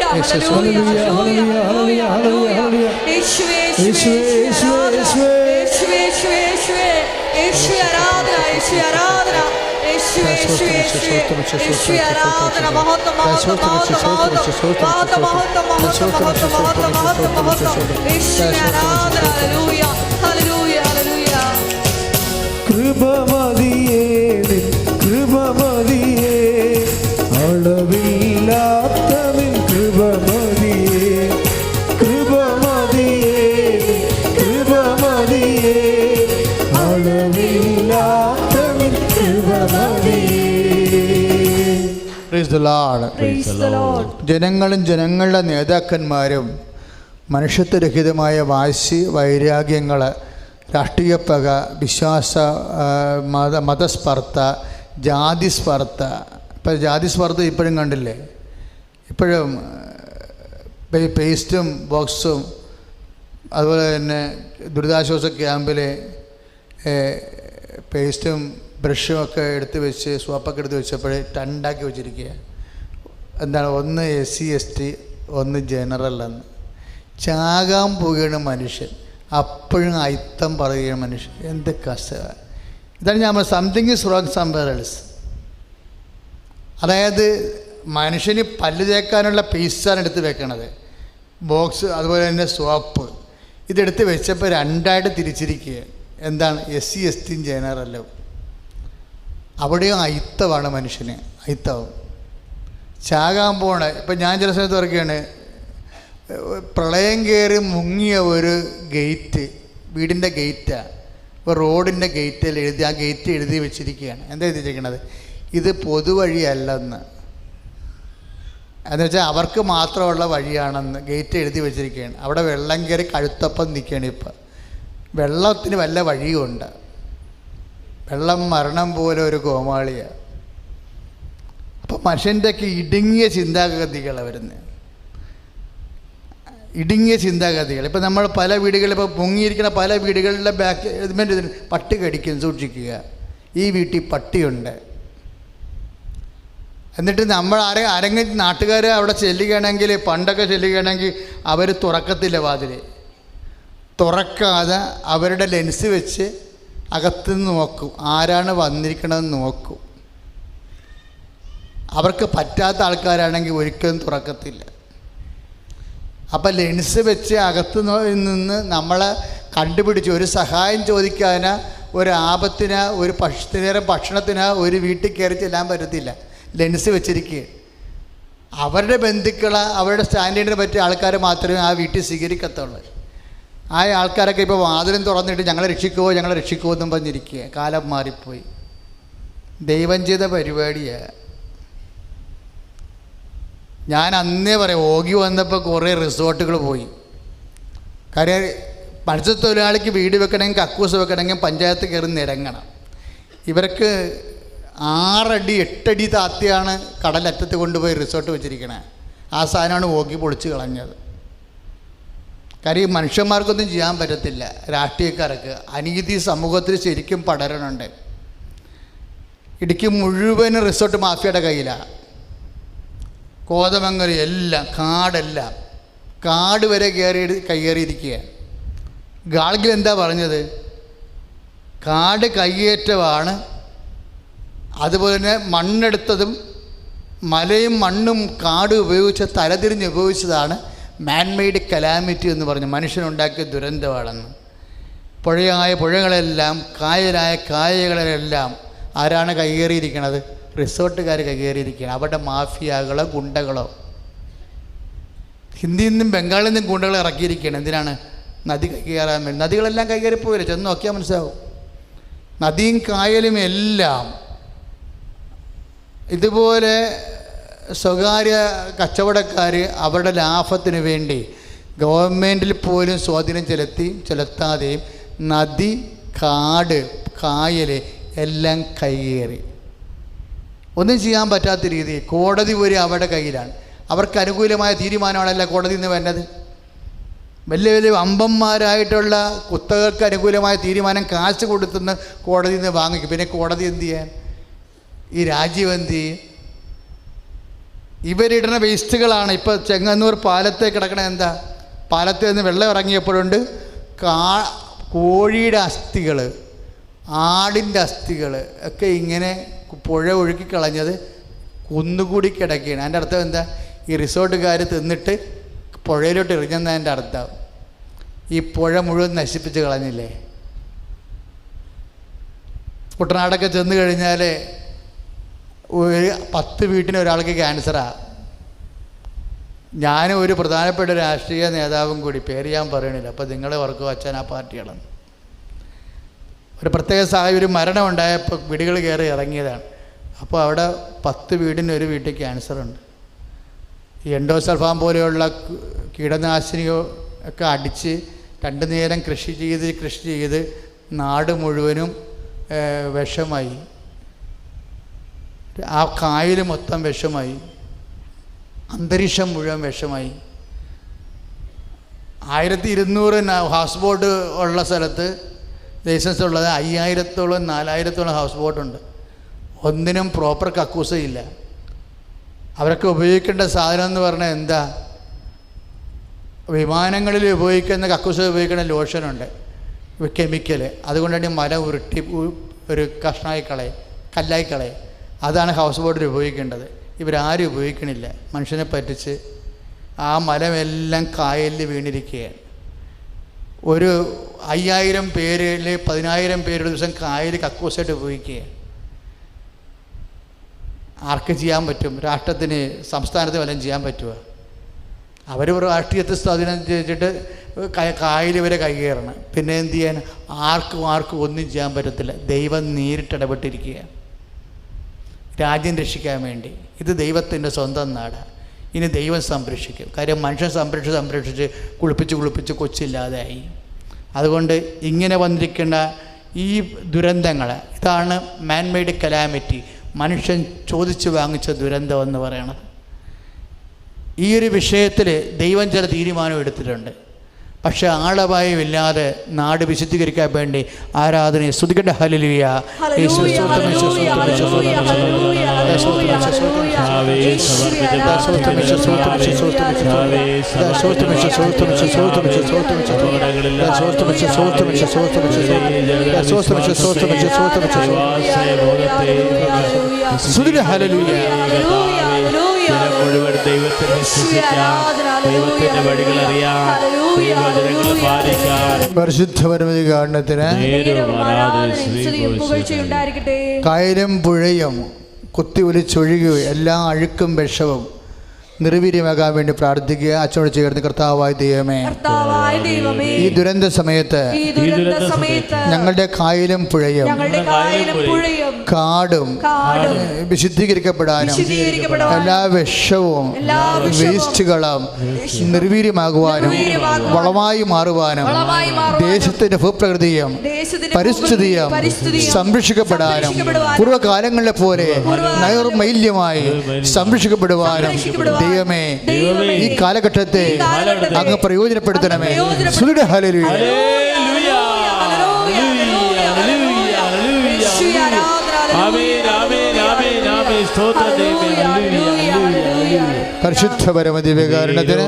കൃപമതിയേ കൃപമതിയേ അളവില്ലാത്തവൻ കൃപമതിയേ കൃപമതിയേ കൃപമതിയേ അളവില്ലാത്തവൻ കൃപമതിയേ. Praise the lord. ജനങ്ങളും ജനങ്ങളുടെ നേതാക്കന്മാരും മനുഷ്യത്വരഹിതമായ വാശി, വൈരാഗ്യങ്ങൾ, രാഷ്ട്രീയ പക, വിശ്വാസ മതസ്പർദ്ധ, ജാതിസ്പർദ്ധ. ഇപ്പം ജാതിസ്പർദ്ധ ഇപ്പോഴും കണ്ടില്ലേ? ഇപ്പോഴും പേസ്റ്റും ബോക്സും അതുപോലെ തന്നെ ദുരിതാശ്വാസ ക്യാമ്പിലെ പേസ്റ്റും ബ്രഷും ഒക്കെ എടുത്ത് വെച്ച്, സോപ്പൊക്കെ എടുത്ത് വെച്ചപ്പോൾ രണ്ടാക്കി വെച്ചിരിക്കുക. എന്താണ്? ഒന്ന് SC/ST, ഒന്ന് ജനറൽ എന്ന്. ചാകാൻ പോവുകയാണ് മനുഷ്യൻ, അപ്പോഴും അയിത്തം പറയുകയാണ് മനുഷ്യൻ. എന്ത് കഷ്ടമാണ്! ഇതാണ് ഞാൻ something is wrong somewhere else. അതായത് മനുഷ്യന് പല്ല് തേക്കാനുള്ള പേസ്റ്റാണ് എടുത്ത് വെക്കണത്, ബോക്സ്, അതുപോലെ തന്നെ സോപ്പ്. ഇതെടുത്ത് വെച്ചപ്പോൾ രണ്ടായിട്ട് തിരിച്ചിരിക്കുക. എന്താണ്? SC ST ജനറലും. അവിടെയും അയിത്തമാണ് മനുഷ്യന്, അയിത്തവും ചാകാൻ പോണ. ഇപ്പം ഞാൻ ചില സമയത്ത് ഓർക്കുകയാണ്, പ്രളയം കയറി മുങ്ങിയ ഒരു ഗേറ്റ്, വീടിൻ്റെ ഗേറ്റാണ്, ഇപ്പോൾ റോഡിൻ്റെ ഗേറ്റിൽ എഴുതി, ആ ഗേറ്റ് എഴുതി വെച്ചിരിക്കുകയാണ്. എന്താ എഴുതിയിരിക്കണത്? ഇത് പൊതുവഴിയല്ലെന്ന്. എന്ന് വെച്ചാൽ അവർക്ക് മാത്രമുള്ള വഴിയാണെന്ന് ഗേറ്റ് എഴുതി വെച്ചിരിക്കുകയാണ്. അവിടെ വെള്ളം കയറി കഴുത്തപ്പം നിൽക്കുകയാണ്. ഇപ്പം വെള്ളത്തിന് വല്ല വഴിയുമുണ്ട്? വെള്ളം മരണം പോലെ ഒരു കോമാളിയാണ്. അപ്പം മനുഷ്യൻ്റെയൊക്കെ ഇടുങ്ങിയ ചിന്താഗതികളാണ് വരുന്നത്, ഇടുങ്ങിയ ചിന്താഗതികൾ. ഇപ്പം നമ്മൾ പല വീടുകളിൽ, ഇപ്പോൾ മുങ്ങിയിരിക്കുന്ന പല വീടുകളിലെ ബാക്ക് പട്ടി കടിക്കും, സൂക്ഷിക്കുക, ഈ വീട്ടിൽ പട്ടിയുണ്ട്. എന്നിട്ട് നമ്മൾ ആരെങ്കിലും നാട്ടുകാർ അവിടെ ചെല്ലുകയാണെങ്കിൽ, പണ്ടൊക്കെ ചെല്ലുകയാണെങ്കിൽ അവർ തുറക്കത്തില്ല വാതിൽ. തുറക്കാതെ അവരുടെ ലെൻസ് വെച്ച് അകത്തുനിന്ന് നോക്കും, ആരാണ് വന്നിരിക്കണമെന്ന് നോക്കും. അവർക്ക് പറ്റാത്ത ആൾക്കാരാണെങ്കിൽ ഒരിക്കലും തുറക്കത്തില്ല. അപ്പം ലെൻസ് വെച്ച് അകത്ത് നിന്ന് നമ്മളെ കണ്ടുപിടിച്ച് ഒരു സഹായം ചോദിക്കാനോ ഒരു ആപത്തിനോ ഒരു നേരം ഭക്ഷണത്തിനോ ഒരു വീട്ടിൽ കയറി ചെല്ലാൻ പറ്റത്തില്ല, ലെൻസ് വെച്ചിരിക്കുക. അവരുടെ ബന്ധുക്കളെ, അവരുടെ സ്റ്റാൻഡേർഡിനെ പറ്റിയ ആൾക്കാർ മാത്രമേ ആ വീട്ടിൽ സ്വീകരിക്കത്തുള്ളൂ. ആ ആൾക്കാരൊക്കെ ഇപ്പോൾ വാതിലും തുറന്നിട്ട് ഞങ്ങളെ രക്ഷിക്കുമോ എന്നും പറഞ്ഞിരിക്കുക. കാലം മാറിപ്പോയി, ദൈവം ചെയ്ത പരിപാടിയാണ്. ഞാൻ അന്നേ പറയാം, ഓഗി വന്നപ്പോൾ കുറേ റിസോർട്ടുകൾ പോയി. കാര്യം മത്സ്യത്തൊഴിലാളിക്ക് വീട് വെക്കണമെങ്കിൽ, കക്കൂസ് വെക്കണമെങ്കിൽ പഞ്ചായത്ത് കയറി നിരങ്ങണം. ഇവർക്ക് 6 അടി 8 അടി താത്തിയാണ് കടലറ്റത്ത് കൊണ്ടുപോയി റിസോർട്ട് വെച്ചിരിക്കണേ. ആ സാധനമാണ് ഓഗി പൊളിച്ച് കളഞ്ഞത്. കാര്യം മനുഷ്യന്മാർക്കൊന്നും ചെയ്യാൻ പറ്റത്തില്ല, രാഷ്ട്രീയക്കാർക്ക്. അനീതി സമൂഹത്തിൽ ശരിക്കും പടരണുണ്ട്. ഇടുക്കി മുഴുവനും റിസോർട്ട് മാഫിയയുടെ കയ്യിലാണ്. കോതമംഗലം എല്ലാം, കാടെല്ലാം, കാട് വരെ കയ്യേറിയിരിക്കുക. ഗാഡ്ഗിൽ എന്താ പറഞ്ഞത്? കാട് കയ്യേറ്റമാണ്, അതുപോലെ തന്നെ മണ്ണെടുത്തതും മലയും മണ്ണും കാടും ഉപയോഗിച്ച് തലതിരിഞ്ഞ് ഉപയോഗിച്ചതാണ് മാൻമെയ്ഡ് കലാമിറ്റി എന്ന് പറഞ്ഞു, മനുഷ്യനുണ്ടാക്കിയ ദുരന്തമാണെന്ന്. പുഴകളെല്ലാം, കായലുകളെല്ലാം ആരാണ് കയ്യേറിയിരിക്കണത്? റിസോർട്ടുകാർ കയ്യേറിയിരിക്കുകയാണ്. അവരുടെ മാഫിയകളോ ഗുണ്ടകളോ. ഹിന്ദിയിൽ നിന്നും ബംഗാളിൽ നിന്നും ഗുണ്ടകളെ ഇറക്കിയിരിക്കുകയാണ്. എന്തിനാണ്? നദി കയ്യേറാൻ വേണ്ടി. നദികളെല്ലാം കയ്യേറിപ്പോയില്ല, ചെന്ന് നോക്കിയാൽ മനസ്സിലാവും. നദിയും കായലും എല്ലാം ഇതുപോലെ സ്വകാര്യ കച്ചവടക്കാർ അവരുടെ ലാഭത്തിന് വേണ്ടി ഗവൺമെൻറ്റിൽ പോലും സ്വാധീനം ചെലുത്താതെയും നദി, കാട്, കായൽ എല്ലാം കയ്യേറി. ഒന്നും ചെയ്യാൻ പറ്റാത്ത രീതിയിൽ കോടതി പോലും അവരുടെ കയ്യിലാണ്. അവർക്ക് അനുകൂലമായ തീരുമാനമാണല്ല കോടതിയിൽ നിന്ന് വരുന്നത്. വലിയ വലിയ അമ്പന്മാരായിട്ടുള്ള കുത്തകൾക്ക് അനുകൂലമായ തീരുമാനം കാശ് കൊടുത്തുനിന്ന് കോടതിയിൽ നിന്ന് വാങ്ങിക്കും. പിന്നെ കോടതി എന്ത് ചെയ്യാൻ? ഈ രാജ്യം എന്ത് ചെയ്യും? ഇവരിടുന്ന വേസ്റ്റുകളാണ്. ഇപ്പോൾ ചെങ്ങന്നൂർ പാലത്തെ കിടക്കണ എന്താ? പാലത്തിൽ നിന്ന് വെള്ളം ഇറങ്ങിയപ്പോഴുണ്ട് കോഴിയുടെ അസ്ഥികൾ, ആടിൻ്റെ അസ്ഥികൾ ഒക്കെ ഇങ്ങനെ പുഴ ഒഴുക്കിക്കളഞ്ഞത് കുന്നുകൂടി കിടക്കുകയാണ്. അതിൻ്റെ അർത്ഥം എന്താ? ഈ റിസോർട്ടുകാർ തിന്നിട്ട് പുഴയിലോട്ട് എറിഞ്ഞതിൻ്റെ അർത്ഥം ഈ പുഴ മുഴുവൻ നശിപ്പിച്ച് കളഞ്ഞില്ലേ. കുട്ടനാടൊക്കെ ചെന്ന് കഴിഞ്ഞാൽ ഒരു 10 വീട്ടിന് ഒരാൾക്ക് ക്യാൻസറാണ്. ഞാനും ഒരു പ്രധാനപ്പെട്ട രാഷ്ട്രീയ നേതാവും കൂടി, പേര് ഞാൻ പറയണില്ല, അപ്പോൾ നിങ്ങളെ ഓർക്കുക അച്ഛൻ ആ പാർട്ടികളാണ്. ഒരു പ്രത്യേക സാഹചര്യം മരണം ഉണ്ടായപ്പോൾ വീടുകൾ കയറി ഇറങ്ങിയതാണ്. അപ്പോൾ അവിടെ 10 വീടിന് ഒരു വീട്ടിൽ ക്യാൻസറുണ്ട്. ഈ എൻഡോസൾഫാൻ പോലെയുള്ള കീടനാശിനിയോ ഒക്കെ അടിച്ച് 2 നേരം കൃഷി ചെയ്ത് നാട് മുഴുവനും വിഷമായി. ആ കായൽ മൊത്തം വിഷമായി, അന്തരീക്ഷം മുഴുവൻ വിഷമായി. 1200 ഹൗസ് ബോട്ട് ഉള്ള സ്ഥലത്ത് ലൈസൻസ് ഉള്ളത് 5000-ഓളം 4000-ഓളം ഹൗസ് ബോട്ടുണ്ട്. ഒന്നിനും പ്രോപ്പർ കക്കൂസയില്ല. അവരൊക്കെ ഉപയോഗിക്കേണ്ട സാധനം എന്ന് പറഞ്ഞാൽ എന്താ? വിമാനങ്ങളിൽ ഉപയോഗിക്കുന്ന കക്കൂസ ഉപയോഗിക്കുന്ന ലോഷനുണ്ട്, കെമിക്കൽ. അതുകൊണ്ടാണ് മരം ഉരുട്ടി ഒരു കഷ്ണമായി കളയും, കല്ലായി കളയും. അതാണ് ഹൗസ് ബോട്ടിൽ ഉപയോഗിക്കേണ്ടത്. ഇവരാരും ഉപയോഗിക്കണില്ല. മനുഷ്യനെ പറ്റിച്ച് ആ മലമെല്ലാം കായലിൽ വീണിരിക്കുകയാണ്. ഒരു 5000 പേരിൽ 10000 പേര് ഒരു ദിവസം കായൽ കക്കൂസായിട്ട് ഉപയോഗിക്കുകയാണ്. ആർക്ക് ചെയ്യാൻ പറ്റും? രാഷ്ട്രത്തിന്, സംസ്ഥാനത്തിന് വല്ലതും ചെയ്യാൻ പറ്റുമോ? അവർ രാഷ്ട്രീയത്തെ സ്വാധീനം ചെയ്തിട്ട് കായൽ വരെ കൈകയറണം. പിന്നെ എന്ത് ചെയ്യാൻ? ആർക്കും ഒന്നും ചെയ്യാൻ പറ്റത്തില്ല. ദൈവം നേരിട്ടിടപെട്ടിരിക്കുകയാണ് രാജ്യം രക്ഷിക്കാൻ വേണ്ടി. ഇത് ദൈവത്തിൻ്റെ സ്വന്തം നാടാണ്. ഇനി ദൈവം സംരക്ഷിക്കും. കാര്യം മനുഷ്യൻ സംരക്ഷിച്ച് കുളിപ്പിച്ച് കൊച്ചില്ലാതായി. അതുകൊണ്ട് ഇങ്ങനെ വന്നിരിക്കേണ്ട ഈ ദുരന്തങ്ങൾ, ഇതാണ് മാൻമെയ്ഡ് കലാമിറ്റി, മനുഷ്യൻ ചോദിച്ചു വാങ്ങിച്ച ദുരന്തം എന്ന് പറയണത്. ഈ ഒരു വിഷയത്തിൽ ദൈവം ചില തീരുമാനം എടുത്തിട്ടുണ്ട്. പക്ഷെ ആളപായമില്ലാതെ നാട് വിശുദ്ധീകരിക്കാൻ വേണ്ടി ആരാധനയെ സ്തുതിക്കട്ടെ. ഹല്ലേലൂയ. മുഴുവൻ ദൈവത്തിന്റെ ദൈവത്തിന്റെ വഴികൾ അറിയാൻ, പരിശുദ്ധ പരമദിവ്യകാരുണ്യത്തിന് കായലും പുഴയും കുത്തി ഒലിച്ചൊഴുകി എല്ലാ അഴുക്കും വിഷവും നിർവീര്യമാകാൻ വേണ്ടി പ്രാർത്ഥിക്കുക. അച്ഛനോട് ചേർന്ന് കർത്താവായ ദൈവമേ, ഈ ദുരന്ത സമയത്ത് ഞങ്ങളുടെ കായലും പുഴയും കാടും വിശുദ്ധീകരിക്കപ്പെടാനും എല്ലാ വിഷവും വേസ്റ്റുകളും നിർവീര്യമാകുവാനും വളമായി മാറുവാനും ദേശത്തിന്റെ ഭൂപ്രകൃതിയും പരിസ്ഥിതിയും സംരക്ഷിക്കപ്പെടാനും പൂർവ്വകാലങ്ങളിലെ പോലെ നൈർമല്യമായി സംരക്ഷിക്കപ്പെടുവാനും ദൈവമേ ഈ കാലഘട്ടത്തെ അങ്ങ് പ്രയോജനപ്പെടുത്തണമേ. ഹല്ലേലൂയ. പരിശുദ്ധ പരമദിവ്യകാരുണ്യത്തിന്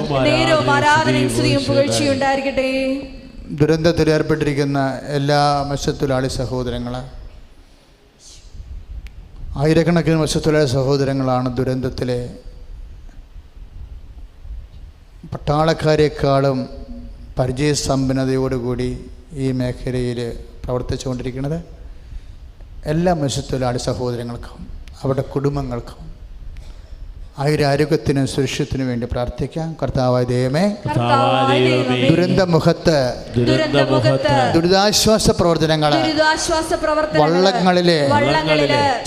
ദുരന്തത്തിൽ ഏർപ്പെട്ടിരിക്കുന്ന എല്ലാ മത്സ്യത്തൊഴിലാളി സഹോദരങ്ങളെ, ആയിരക്കണക്കിന് മത്സ്യത്തൊഴിലാളി സഹോദരങ്ങളാണ് ദുരന്തത്തിലെ പട്ടാളക്കാരെക്കാളും പരിചയസമ്പന്നതയോടുകൂടി ഈ മേഖലയിൽ പ്രവർത്തിച്ചുകൊണ്ടിരിക്കുന്നത്. എല്ലാ മത്സ്യത്തൊഴിലാളി സഹോദരങ്ങൾക്കും അവരുടെ കുടുംബങ്ങൾക്കും ആരോഗ്യത്തിനും സുരക്ഷത്തിനും വേണ്ടി പ്രാർത്ഥിക്കാം. കർത്താവായ ദൈവമേ, ദുരന്തമുഖത്ത് ദുരിതാശ്വാസ പ്രവർത്തനങ്ങൾ വള്ളങ്ങളിലെ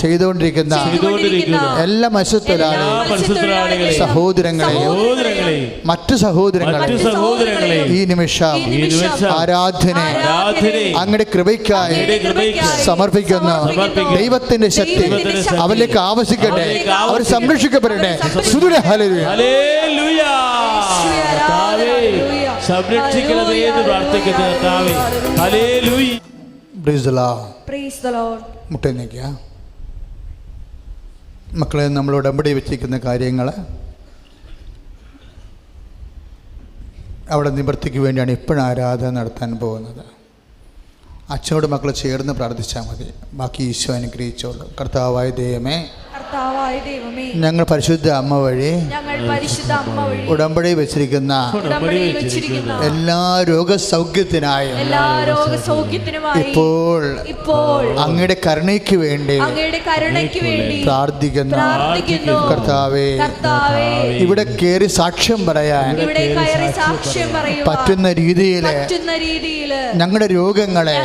ചെയ്തുകൊണ്ടിരിക്കുന്ന എല്ലാ മത്സ്യത്തൊഴിലാളി സഹോദരങ്ങളെയും മറ്റു സഹോദരങ്ങളെ ഈ നിമിഷം ആരാധന അങ്ങയുടെ കൃപയ്ക്കായി സമർപ്പിക്കുന്നു. ദൈവത്തിന്റെ ശക്തി അവരിലേക്ക് ആവശ്യിക്കട്ടെ, അവർ സംരക്ഷിക്കപ്പെടട്ടെ. മക്കളെ, നമ്മൾ ഉടമ്പടി വെച്ചിരിക്കുന്ന കാര്യങ്ങൾ അവിടെ നിവൃത്തിക്ക് വേണ്ടിയാണ് ഇപ്പോഴും ആരാധന നടത്താൻ പോകുന്നത്. അച്ഛനോട് മക്കൾ ചേർന്ന് പ്രാർത്ഥിച്ചാൽ മതി. ബാക്കി ഈശോ അനുഗ്രഹിച്ചോളൂ. കർത്താവായ ദൈവമേ, ഞങ്ങൾ പരിശുദ്ധ അമ്മ വഴി ഉടമ്പടി വെച്ചിരിക്കുന്ന എല്ലാ രോഗസൗഖ്യത്തിനായും ഇപ്പോൾ അങ്ങയുടെ കരുണയ്ക്ക് വേണ്ടി പ്രാർത്ഥിക്കുന്നു. കർത്താവേ, ഇവിടെ കയറി സാക്ഷ്യം പറയാൻ പറ്റുന്ന രീതിയിൽ ഞങ്ങളുടെ രോഗങ്ങളെ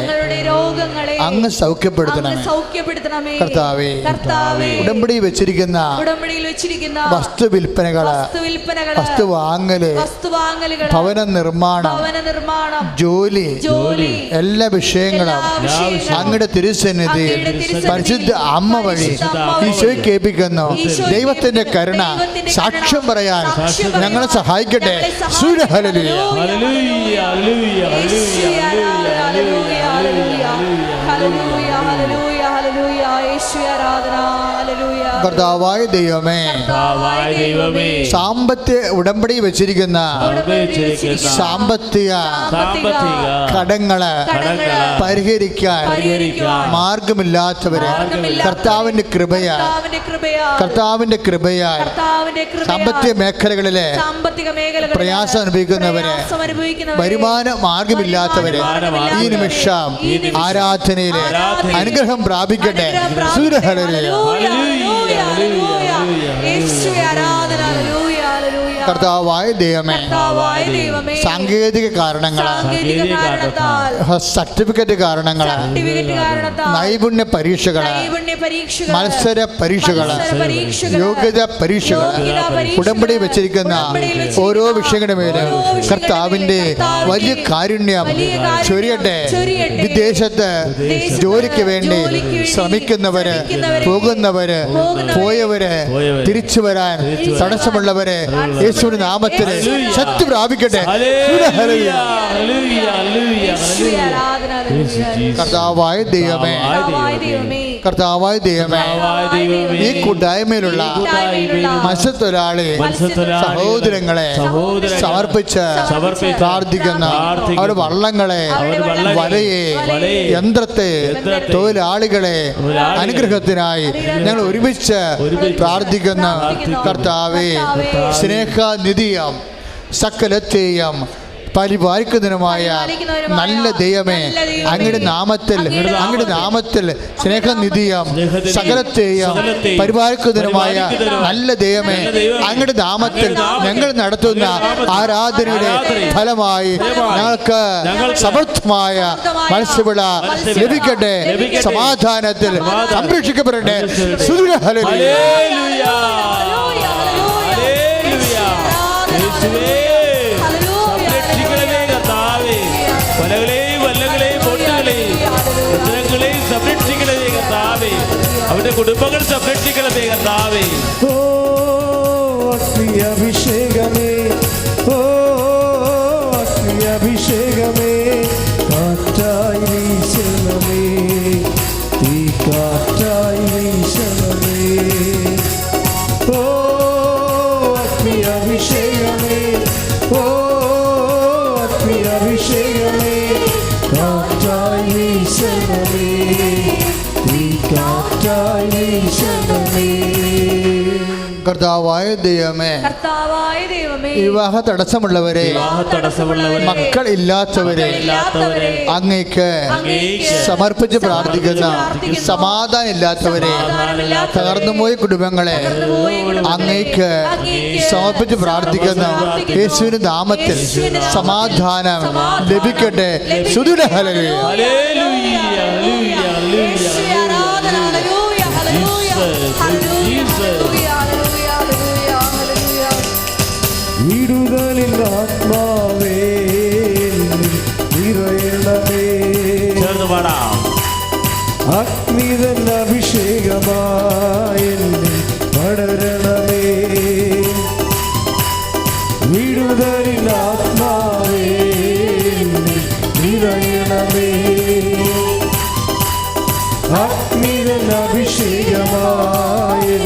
അങ്ങ് സൗഖ്യപ്പെടുത്തണമേ. കർത്താവേ, ഉടമ്പടി വെച്ചിരിക്കുന്ന വസ്തു വിൽപ്പനകള്, വസ്തു വാങ്ങല്, ഭവന നിർമ്മാണം, ജോലി, എല്ലാ വിഷയങ്ങളും അങ്ങയുടെ തിരുസന്നിധി പരിശുദ്ധ അമ്മ വഴി ഈശോയെ കേൾപ്പിക്കുന്നു. ദൈവത്തിന്റെ കരുണ സാക്ഷ്യം പറയാൻ ഞങ്ങളെ സഹായിക്കട്ടെ. ഹല്ലേലൂയ. കർത്താവായ ദൈവമേ, കർത്താവായ ദൈവമേ, സാമ്പത്തിക ഉടമ്പടി വെച്ചിരിക്കുന്ന സാമ്പത്തിക കടങ്ങള് പരിഹരിക്കാൻ മാർഗമില്ലാത്തവര് കർത്താവിന്റെ കൃപയാൽ സാമ്പത്തിക മേഖലകളിലെ പ്രയാസം അനുഭവിക്കുന്നവര്, വരുമാന മാർഗമില്ലാത്തവര് ഈ നിമിഷം ആരാധനയിലെ അനുഗ്രഹം പ്രാപിക്കട്ടെ. കർത്താവായ ദൈവമേ, സാങ്കേതിക കാരണങ്ങളാൽ, സർട്ടിഫിക്കറ്റ് കാരണങ്ങളാൽ, നൈപുണ്യ പരീക്ഷകള്, മത്സര പരീക്ഷകള്, യോഗ്യത പരീക്ഷകള്, ഉടമ്പടി വെച്ചിരിക്കുന്ന ഓരോ വിഷയങ്ങളുടെ മേലും കർത്താവിന്റെ വലിയ കാരുണ്യം ചൊരിയട്ടെ. വിദേശത്ത് ജോലിക്ക് വേണ്ടി ശ്രമിക്കുന്നവര്, പോകുന്നവര്, പോയവര്, തിരിച്ചു വരാൻ തടസ്സമുള്ളവര് യേശുവിന്റെ നാമത്തിൽ ശക്തി പ്രാപിക്കട്ടെ. കർത്താവായ ദൈവമേ, കർത്താവായ ദൈവമേ, ഈ കൂട്ടായ്മയിലുള്ള മത്സ്യത്തൊഴിലാളി സഹോദരങ്ങളെ സമർപ്പിച്ച് പ്രാർത്ഥിക്കുന്ന അവരുടെ വള്ളങ്ങളെ, വലയെ, യന്ത്രത്തെ, തൊഴിലാളികളെ അനുഗ്രഹത്തിനായി ഞങ്ങൾ ഒരുമിച്ച് പ്രാർത്ഥിക്കുന്ന കർത്താവേ, സ്നേഹനിധിയം സകലത്തെയും പരിപാലിക്കുന്നതിനുമായ നല്ല ദൈവമേ, അങ്ങയുടെ നാമത്തിൽ സ്നേഹനിധിയം സകലത്തെയും പരിപാലിക്കുന്നതിനുമായ നല്ല ദൈവമേ, അങ്ങയുടെ നാമത്തിൽ ഞങ്ങൾ നടത്തുന്ന ആരാധനയുടെ ഫലമായി ഞങ്ങൾക്ക് സമർത്ഥമായ മത്സ്യവിള ലഭിക്കട്ടെ. സമാധാനത്തിൽ സംരക്ഷിക്കപ്പെടട്ടെ. അവരുടെ കുടുംബങ്ങൾ സംരക്ഷിക്കണമേ കർത്താവേ. ഓ അഗ്നിയഭിഷേകമേ, ഓ അഗ്നിയഭിഷേകമേ, കാറ്റായി വീശണമേ, തീ കാറ്റായി വീശണമേ. ഓ അഗ്നിയഭിഷേകമേ, ഓ അഗ്നിയഭിഷേകമേ, കാറ്റായി വീശണമേ, കർത്താവായ ദൈവമേ, വിവാഹ തടസ്സമുള്ളവരെ, മക്കൾ ഇല്ലാത്തവരെ അങ്ങേക്ക് സമർപ്പിച്ച് പ്രാർത്ഥിക്കുന്ന, സമാധാനം ഇല്ലാത്തവരെ, തകർന്നുപോയ കുടുംബങ്ങളെ അങ്ങേക്ക് സമർപ്പിച്ച് പ്രാർത്ഥിക്കുന്ന യേശുവിന്റെ നാമത്തിൽ സമാധാനം ലഭിക്കട്ടെ. വിടുതലിൻ ആത്മാവേ നിറയണമേ, അഗ്നിതൻ അഭിഷേകമായി പടരണമേ. വിടുതലിൻ ആത്മാവേ നിറയണമേ, അഗ്നിതൻ അഭിഷേകമായി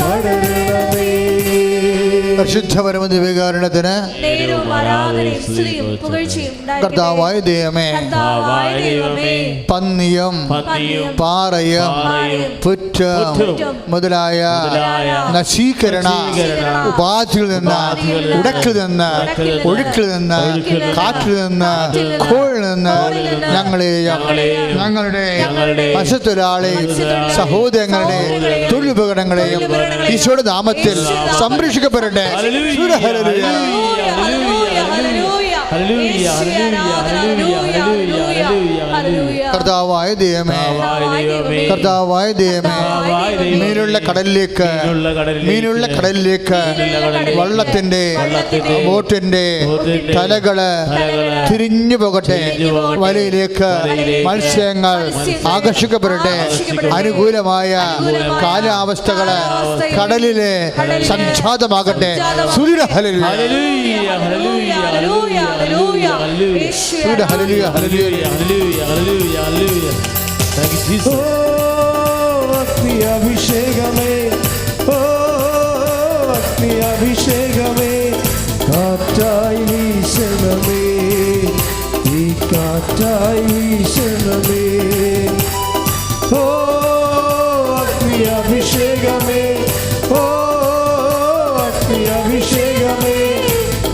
പടരണമേ. പരിശുദ്ധ പരമദിവ്യകാരുണ്യത്തിന് കർത്താവായ ദൈവമേ, പന്നിയും പാറയും പുറ്റും മുതലായ നശീകരണ ഉപാധിയിൽ നിന്ന്, ഉടക്കിൽ നിന്ന്, ഒഴുക്കിൽ നിന്ന്, കാറ്റിൽ നിന്ന്, കോഴിൽ നിന്ന് ഞങ്ങളെയും ഞങ്ങളുടെ മത്സ്യത്തൊഴിലാളി സഹോദരങ്ങളുടെ തൊഴിലുപകരണങ്ങളെയും ഈശോയുടെ നാമത്തിൽ സംരക്ഷിക്കപ്പെടട്ടെ. കർത്താവായ ദൈവമേ, കർത്താവായ ദൈവമേ, മീനുള്ള കടലിലേക്ക് വള്ളത്തിന്റെ ബോട്ടിന്റെ തലകള് തിരിഞ്ഞു പോകട്ടെ. വലയിലേക്ക് മത്സ്യങ്ങൾ ആകർഷിക്കപ്പെടട്ടെ. അനുകൂലമായ കാലാവസ്ഥകള് കടലിലെ സംജാതമാകട്ടെ. അഗ്നി അഭിഷേകമേ, ഓ അഗ്നി അഭിഷേകമേ, കാറ്റായി വീശണമേ, ഈ കാറ്റായി വീശണമേ, ഓ അഗ്നി അഭിഷേകമേ, ഓ അഗ്നി അഭിഷേകമേ,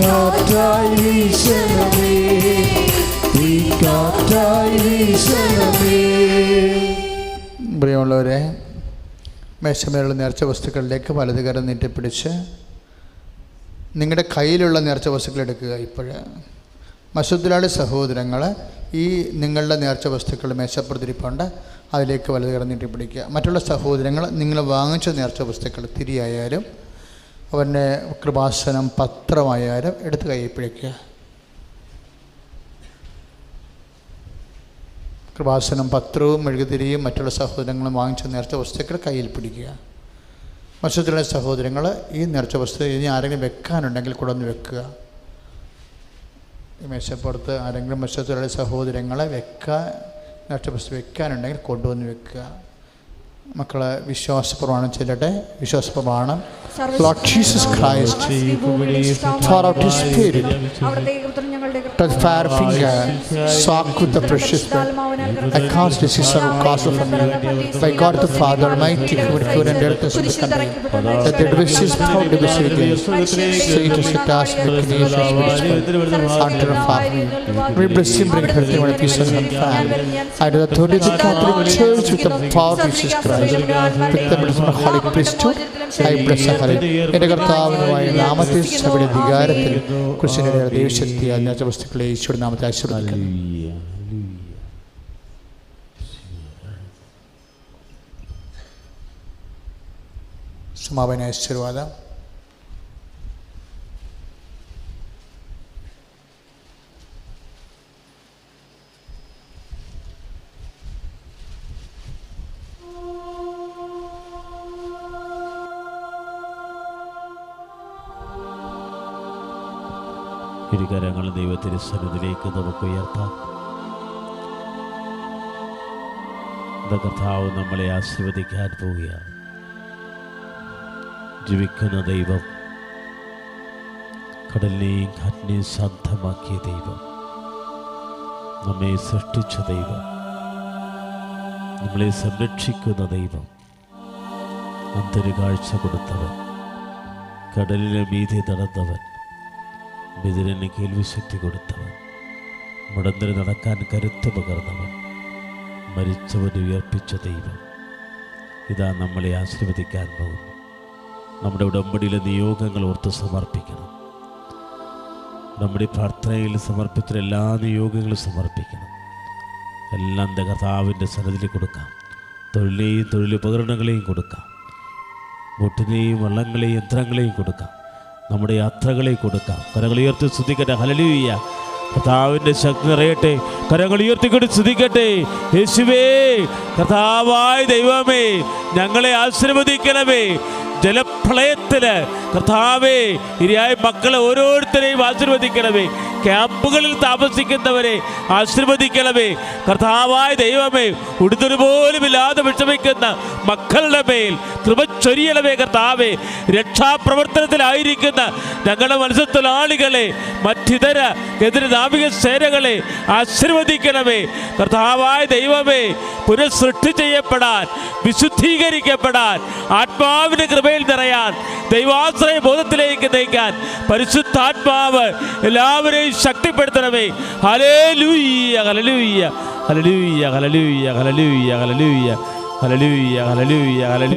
കാറ്റായി വീശണമേ, ഈ കാറ്റായി വീശണമേ. പ്രിയമുള്ളവരെ, മേശമേലുള്ള നേർച്ച വസ്തുക്കളിലേക്ക് വലതുകരം നീട്ടിപ്പിടിച്ച് നിങ്ങളുടെ കയ്യിലുള്ള നേർച്ച വസ്തുക്കൾ എടുക്കുക. ഇപ്പോഴ് മത്സ്യത്തൊഴിലാളി സഹോദരങ്ങൾ, ഈ നിങ്ങളുടെ നേർച്ച വസ്തുക്കൾ മേശപ്പുറത്തിരിപ്പുണ്ട്, അതിലേക്ക് വലതുകരം നീട്ടിപ്പിടിക്കുക. മറ്റുള്ള സഹോദരങ്ങൾ നിങ്ങൾ വാങ്ങിച്ച നേർച്ച വസ്തുക്കൾ, തിരിയായാലും അവൻ്റെ കൃപാസനം പത്രമായാലും എടുത്ത് കയ്യിൽ പിടിക്കുക. കൃപാസനം പത്രവും മെഴുകുതിരിയും മറ്റുള്ള സഹോദരങ്ങളും വാങ്ങിച്ച നേർച്ച വസ്തുക്കൾ കയ്യിൽ പിടിക്കുക. മത്സ്യത്തിലുള്ള സഹോദരങ്ങൾ, ഈ നേർച്ച വസ്തു ഇനി ആരെങ്കിലും വെക്കാനുണ്ടെങ്കിൽ കൂടെ ഒന്ന് വെക്കുക. ഈ മേശപ്പുറത്ത് ആരെങ്കിലും മത്സ്യത്തിലുള്ള സഹോദരങ്ങളെ നേർച്ച വസ്തു വെക്കാനുണ്ടെങ്കിൽ കൊണ്ടുവന്ന് വെക്കുക. മക്കളെ വിശ്വാസപ്രമാണം ചെല്ലട്ടെ. വിശ്വാസപ്രമാണം. Lord Jesus Christ, pour out His Spirit, touch fire finger, soak with the precious blood. I cast this is some cause of me. By God the Father Almighty, who would and dealt us in the country, that the divisions proud to be saved, Satan is the task of the creation, unto the Father. We bless Him, bring health and peace and family. I do the authority of the Catholic Church with the power of Jesus Christ, with the blessing of the Holy Priesthood. I bless the Holy. എൻ്റെ കർത്താവിനുമായ നാമത്തെ സഭയുടെ അധികാരത്തിൽ ക്രിസ്ത്യൻ്റെ ദൈവശക്തി അന്യാച്ച വസ്തുക്കളെ ഈശോയുടെ നാമത്തെ ആശീർവദിക്കുന്നു. സമാപന ആശീർവാദം. ഇരുകരങ്ങൾ ദൈവത്തിൻ്റെ സന്നിധിയിലേക്ക് നമുക്ക് ഉയർത്താം. കർത്താവ് നമ്മളെ ആശീർവദിക്കാൻ പോവുകയാണ്. ജീവിക്കുന്ന ദൈവം, കടലിനെയും കാറ്റിനെയും ശാന്തമാക്കിയ ദൈവം, നമ്മെ സൃഷ്ടിച്ച ദൈവം, നമ്മളെ സംരക്ഷിക്കുന്ന ദൈവം, അന്തര് കാഴ്ച കൊടുത്തവൻ, കടലിനെ മീതെ നടന്നവൻ, ബദിരന് കേൾവിശക്തി കൊടുത്തവൻ, മുടന്തര് നടക്കാൻ കരുത്ത് പകർന്നവൻ, മരിച്ചവൻ ഉയർപ്പിച്ച ദൈവം ഇതാ നമ്മളെ ആശീർവദിക്കാൻ പോകുന്നു. നമ്മുടെ ഉടമ്പടിയിലെ നിയോഗങ്ങൾ ഓർത്ത് സമർപ്പിക്കണം. നമ്മുടെ പ്രാർത്ഥനയിൽ സമർപ്പിച്ച എല്ലാ നിയോഗങ്ങളും സമർപ്പിക്കണം. എല്ലാം കർത്താവിൻ്റെ സന്നിധിയിൽ കൊടുക്കാം. തൊഴിലിനെയും തൊഴിലുപകരണങ്ങളെയും കൊടുക്കാം. ബോട്ടിനെയും വള്ളങ്ങളെയും യന്ത്രങ്ങളെയും കൊടുക്കാം. നമ്മുടെ യാത്രകളെ കൊടുക്കാം. കരങ്ങൾ ഉയർത്തി സ്തുതിക്കട്ടെ. ഹല്ലേലൂയ. കർത്താവിൻ്റെ ശക്തി നിറയട്ടെ. കരങ്ങൾ ഉയർത്തിക്കൊണ്ട് സ്തുതിക്കട്ടെ. യേശുവേ, കർത്താവായ ദൈവമേ, ഞങ്ങളെ ആശീർവദിക്കണമേ. ജലപ്രളയത്തിൽ കർത്താവേ, ഇരിയായ മക്കളെ ഓരോരുത്തരെയും ആശീർവദിക്കണമേ. ക്യാമ്പുകളിൽ താമസിക്കുന്നവരെ ആശീർവദിക്കണമേ. കർത്താവായ ദൈവമേ, ഉടുത്തൊരു പോലും ഇല്ലാതെ വിഷമിക്കുന്ന മക്കളുടെ മേൽ കൃപ ചൊരിയണമേ. കർത്താവേ, രക്ഷാപ്രവർത്തനത്തിലായിരിക്കുന്ന ഞങ്ങളുടെ മത്സ്യത്തൊഴിലാളികളെ, മറ്റിതര എതിർ നാവിക സേനകളെ ആശീർവദിക്കണമേ. കർത്താവായ ദൈവമേ, പുനഃസൃഷ്ടി ചെയ്യപ്പെടാൻ, വിശുദ്ധീകരിക്കപ്പെടാൻ, ആത്മാവിൻ്റെ കൃപയിൽ നിറയാൻ, ദൈവാശ്രയ ബോധത്തിലേക്ക് നയിക്കാൻ പരിശുദ്ധാത്മാവ് എല്ലാവരെയും ശക്തിപ്പെടുത്തണമേ. ഹല്ലേലൂയ, ഹല്ലേലൂയ, ഹല്ലേലൂയ, ഹല്ലേലൂയ, ഹല്ലേലൂയ, ഹല്ലേലൂയ, ഹല്ലേലൂയ, ഹല്ലേലൂയ.